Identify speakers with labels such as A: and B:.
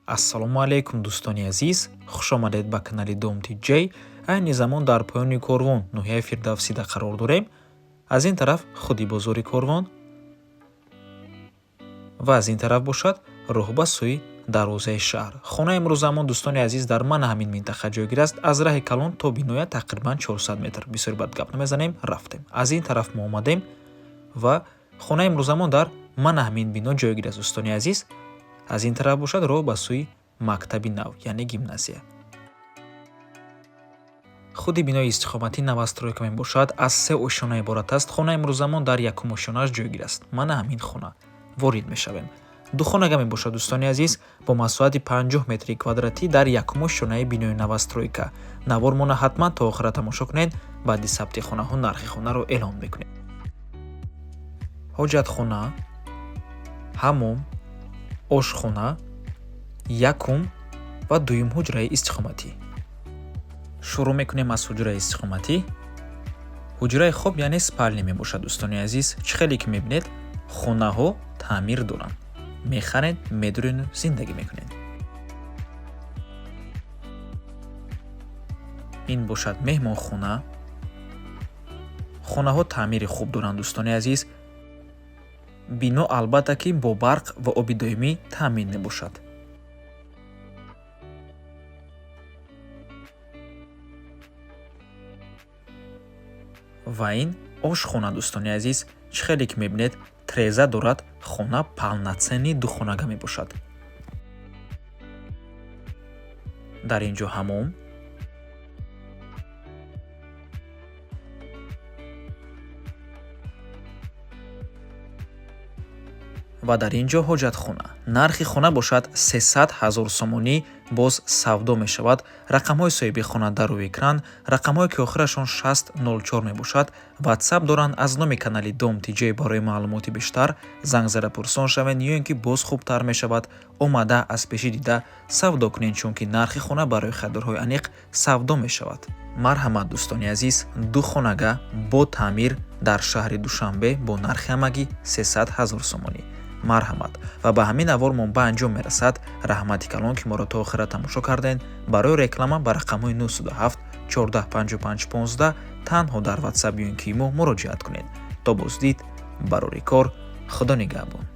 A: ассалому алайкум дӯстони азиз, хушомадед ба канали Dom TJ. айни замон дар поёни корвон ноҳияи Фирдавсида қарор дорем. Аз ин тараф худи бозори корвон ва аз ин тараф бошад роҳ ба сӯи дарвозаи шаҳр. Хонаи имрӯзамон дӯстони азиз дар ман ҳамин минтақа ҷойгир аст. Аз раҳи калон то биноя тақрибан 400 метр. Бисёр бад гап намезанем, рафтем. Аз ин тараф мо омадем ва хонаи имрӯзамон дар ман ҳамин бино ҷойгир аст дӯстони азиз. Аз ин тараф бошад роҳ ба сӯи мактаби нав, яъне гимназия. худи бинои истиқомати навастройка мебошад. Аз се ошона иборат аст. хонаи имрӯзамон дар якум ошонааш ҷойгир аст. ман ҳамин хона ворид мешавем. духонага мебошад дӯстони азиз бо масоҳати 50 метри квадратӣ дар якум ошонаи бинои навастройка. навормона ҳатман то охира тамошо кунед. баъди сабти хонаҳо нархи хонаро эълон мекунем. ҳоҷатхона, ҳаммом, ошхона, якум ва дуюм ҳуҷраи истиқоматӣ. шурӯъ мекунем аз ҳуҷраи истиқоматӣ. ҳуҷраи хоб яъне спальня мебошад дӯстони азиз. чӣ хеле ки мебинед хонаҳо таъмир доранд. мехаред, медуред, зиндагӣ мекунед. ин бошад меҳмонхона. хонаҳо таъмири хуб доранд дӯстони азиз. бино албатта ки бо барқ ва оби доимӣ таъмин мебошад. ва ин ошхона дӯстони азиз. чӣ хеле ки мебинед треза дорад. хона палнаценни духонага мебошад. дар ин ҷо ҳаммом, ва дар ин ҷо ҳоҷатхона. нархи хона бошад 300 000 сомонӣ. боз савдо мешавад. рақамҳои соҳиби хона дар рӯи экран. рақамҳое ки охирашон 604 мебошад. ватсап доранд. аз номи канали Dom TJ барои маълумоти бештар занг зада пурсон шавед ё ин ки боз хубтар мешавад. омада аз пеши дида савдо кунед, чунки нархи хона барои харидорҳои аниқ савдо мешавад. марҳамат дӯстони азиз, ду хонага бо таъмир дар шаҳри Душанбе бо нархи ҳамагӣ 300 000 сомонӣ. марҳамат ва ба ҳамин авор мо ба анҷом мерасад. раҳмати калон ки моро то охира тамошо кардем. барои реклама ба рақамҳои 907 14 55 15 танҳо дар ватсап ё ин ки имо муроҷиат кунед. то боздид барори кор. худо нигаҳбон.